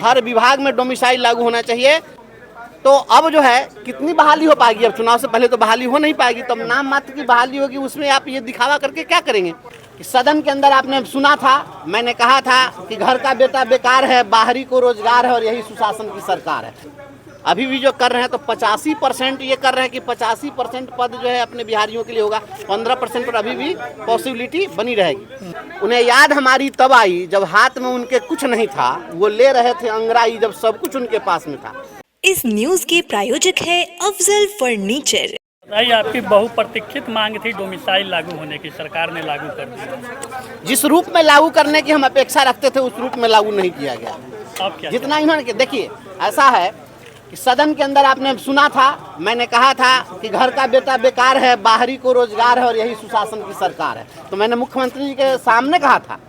हर विभाग में डोमिसाइल लागू होना चाहिए। तो अब जो है कितनी बहाली हो पाएगी? अब चुनाव से पहले तो बहाली हो नहीं पाएगी, तो नाम मात्र की बहाली होगी। उसमें आप ये दिखावा करके क्या करेंगे? कि सदन के अंदर आपने सुना था, मैंने कहा था कि घर का बेटा बेकार है, बाहरी को रोजगार है और यही सुशासन की सरकार है। अभी भी जो कर रहे हैं तो 85% ये कर रहे हैं कि 85% पद जो है अपने बिहारियों के लिए होगा, 15% पर अभी भी पॉसिबिलिटी बनी रहेगी। उन्हें याद हमारी तब आई जब हाथ में उनके कुछ नहीं था, वो ले रहे थे अंगड़ाई जब सब कुछ उनके पास में था। इस न्यूज के प्रायोजक है अफजल फर्नीचर। भाई, आपकी बहुप्रतीक्षित मांग थी डोमिसाइल लागू होने की, सरकार ने लागू कर दिया। जिस रूप में लागू करने की हम अपेक्षा रखते थे उस रूप में लागू नहीं किया गया। अब क्या जितना इन्होंने, देखिए ऐसा है कि सदन के अंदर आपने सुना था, मैंने कहा था कि घर का बेटा बेकार है, बाहरी को रोजगार है और यही सुशासन की सरकार है। तो मैंने मुख्यमंत्री जी के सामने कहा था,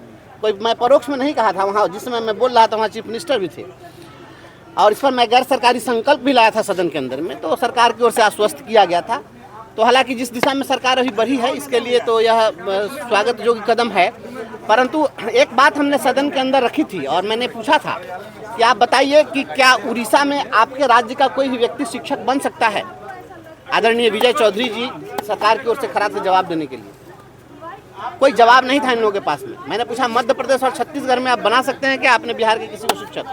कोई मैं परोक्ष में नहीं कहा था। वहाँ जिस समय मैं बोल रहा था वहाँ चीफ मिनिस्टर भी थे और इस पर मैं गैर सरकारी संकल्प भी लाया था सदन के अंदर में, तो सरकार की ओर से आश्वस्त किया गया था। तो हालांकि जिस दिशा में सरकार अभी बढ़ी है इसके लिए तो यह स्वागत योग्य कदम है। परंतु एक बात हमने सदन के अंदर रखी थी और मैंने पूछा था कि आप बताइए कि क्या उड़ीसा में आपके राज्य का कोई भी व्यक्ति शिक्षक बन सकता है? आदरणीय विजय चौधरी जी सरकार की ओर से खड़ा थे जवाब देने के लिए, कोई जवाब नहीं था इन लोगों के पास में। मैंने पूछा मध्य प्रदेश और छत्तीसगढ़ में आप बना सकते हैं क्या अपने बिहार के किसी को शिक्षक?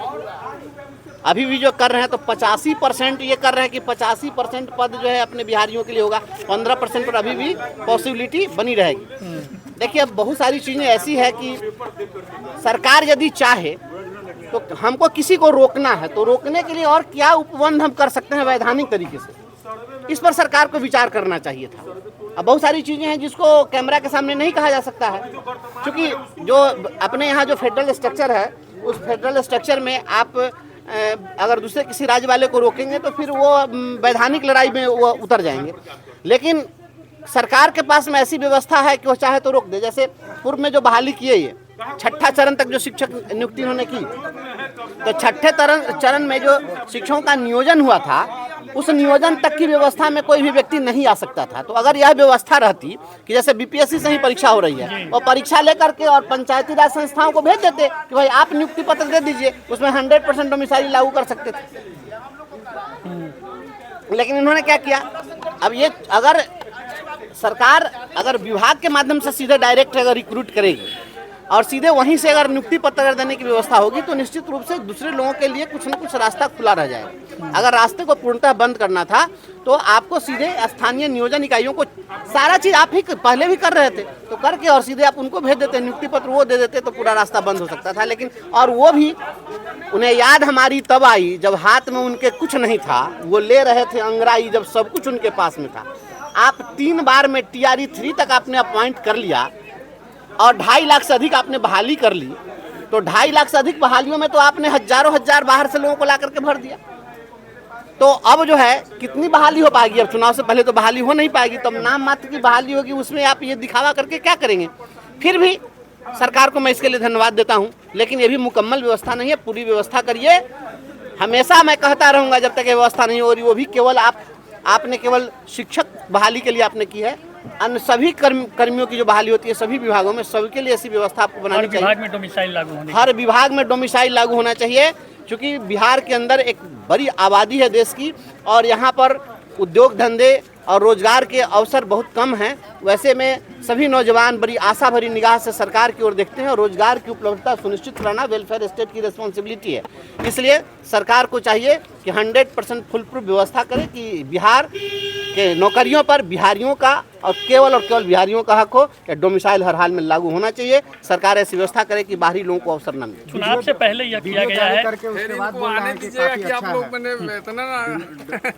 अभी भी जो कर रहे हैं तो 85% ये कर रहे हैं कि 85% पद जो है अपने बिहारियों के लिए होगा, 15% पर अभी भी पॉसिबिलिटी बनी रहेगी। देखिए अब बहुत सारी चीज़ें ऐसी है कि सरकार यदि चाहे तो हमको किसी को रोकना है तो रोकने के लिए और क्या उपबंध हम कर सकते हैं वैधानिक तरीके से, इस पर सरकार को विचार करना चाहिए था। अब बहुत सारी चीज़ें हैं जिसको कैमरा के सामने नहीं कहा जा सकता है, क्योंकि जो अपने यहाँ जो फेडरल स्ट्रक्चर है उस फेडरल स्ट्रक्चर में आप अगर दूसरे किसी राज्य वाले को रोकेंगे तो फिर वो वैधानिक लड़ाई में वो उतर जाएंगे। लेकिन सरकार के पास में ऐसी व्यवस्था है कि वो चाहे तो रोक दे। जैसे पूर्व में जो बहाली किए, ये 6ठा चरण तक जो शिक्षक नियुक्ति उन्होंने की, तो 6ठे चरण में जो शिक्षकों का नियोजन हुआ था उस नियोजन तक की व्यवस्था में कोई भी व्यक्ति नहीं आ सकता था। तो अगर यह व्यवस्था रहती कि जैसे बीपीएससी से ही परीक्षा हो रही है और परीक्षा लेकर के और पंचायती राज संस्थाओं को भेज देते कि भाई आप नियुक्ति पत्र दे दीजिए, उसमें 100% डोमिसाइल लागू कर सकते थे। लेकिन इन्होंने क्या किया? अब ये अगर सरकार अगर विभाग के माध्यम से सीधे डायरेक्ट अगर रिक्रूट करेगी और सीधे वहीं से अगर नियुक्ति पत्र देने की व्यवस्था होगी तो निश्चित रूप से दूसरे लोगों के लिए कुछ न कुछ रास्ता खुला रह जाएगा। अगर रास्ते को पूर्णतः बंद करना था तो आपको सीधे स्थानीय नियोजन इकाइयों को सारा चीज़ आप ही पहले भी कर रहे थे तो करके और सीधे आप उनको भेज देते, नियुक्ति पत्र वो दे देते तो पूरा रास्ता बंद हो सकता था। लेकिन और वो भी उन्हें याद हमारी तब आई जब हाथ में उनके कुछ नहीं था, वो ले रहे थे अंगड़ाई जब सब कुछ उनके पास में था। आप 3 बार में TRE 3 तक आपने अपॉइंट कर लिया और 2.5 लाख से अधिक आपने बहाली कर ली, तो 2.5 लाख से अधिक बहालियों में तो आपने हजारों हजार बाहर से लोगों को ला करके भर दिया। तो अब जो है कितनी बहाली हो पाएगी? अब चुनाव से पहले तो बहाली हो नहीं पाएगी, तो नाम मात्र की बहाली होगी। उसमें आप ये दिखावा करके क्या करेंगे? फिर भी सरकार को मैं इसके लिए धन्यवाद देता हूँ, लेकिन ये भी मुकम्मल व्यवस्था नहीं है। पूरी व्यवस्था करिए। हमेशा मैं कहता रहूँगा जब तक ये व्यवस्था नहीं हो रही। वो भी केवल आपने केवल शिक्षक बहाली के लिए आपने की है, अन्य सभी कर्मियों की जो बहाली होती है सभी विभागों में, सबके लिए ऐसी व्यवस्था आपको बनानी चाहिए। विभाग में डोमिसाइल लागू होने हर विभाग में डोमिसाइल लागू होना चाहिए, क्योंकि बिहार के अंदर एक बड़ी आबादी है देश की और यहाँ पर उद्योग धंधे और रोजगार के अवसर बहुत कम हैं। वैसे में सभी नौजवान बड़ी आशा भरी निगाह से सरकार की ओर देखते हैं और रोजगार की उपलब्धता सुनिश्चित कराना वेलफेयर स्टेट की रिस्पॉन्सिबिलिटी है। इसलिए सरकार को चाहिए कि 100% फुल प्रूफ व्यवस्था करे कि बिहार के नौकरियों पर बिहारियों का और केवल बिहारियों का हक हो। या डोमिसाइल हर हाल में लागू होना चाहिए। सरकार ऐसी व्यवस्था करे कि बाहरी लोगों को अवसर न मिले। चुनाव से पहले यह किया गया है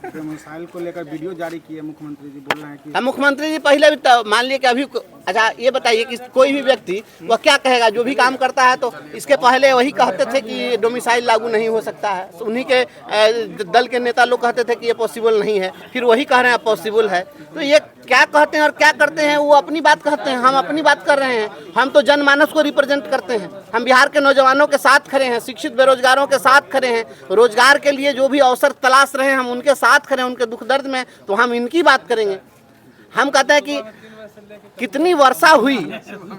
डोमिसाइल को लेकर वीडियो जारी किए मुख्यमंत्री जी, बोल रहे हैं कि मुख्यमंत्री जी पहले भी मान लिए कि अभी अच्छा ये बताइए कि कोई भी व्यक्ति वह क्या कहेगा? जो भी काम करता है तो इसके पहले वही कहते थे कि डोमिसाइल लागू नहीं हो सकता है, उन्हीं के दल के नेता लोग कहते थे कि ये पॉसिबल नहीं है, फिर वही कह रहे हैं पॉसिबल है। तो ये क्या कहते हैं और क्या करते हैं? वो अपनी बात कहते हैं, हम अपनी बात कर रहे हैं। हम तो जनमानस को रिप्रेजेंट करते हैं। हम बिहार के नौजवानों के साथ खड़े हैं, शिक्षित बेरोजगारों के साथ खड़े हैं, रोजगार के लिए जो भी अवसर तलाश रहे हैं हम उनके साथ खड़े हैं, उनके दुख दर्द में तो हम इनकी बात करेंगे। हम कहते हैं कि कितनी वर्षा हुई,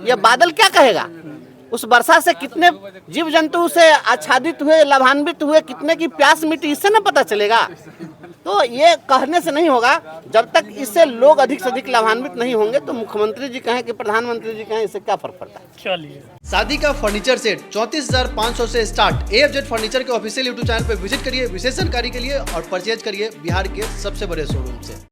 ये बादल क्या कहेगा? उस वर्षा से कितने जीव जंतु से आच्छादित हुए, लाभान्वित हुए, कितने की प्यास मिटी, इससे ना पता चलेगा। तो ये कहने से नहीं होगा। जब तक इससे लोग अधिक से अधिक लाभान्वित नहीं होंगे तो मुख्यमंत्री जी कहें कि प्रधानमंत्री जी कहें, इससे क्या फर्क पड़ता है। चलिए, शादी का फर्नीचर सेट 34,500 से स्टार्ट। AFZ फर्नीचर के ऑफिशियल यूट्यूब चैनल पर विजिट करिए विशेष जानकारी के लिए और परचेज करिए बिहार के सबसे बड़े शोरूम से।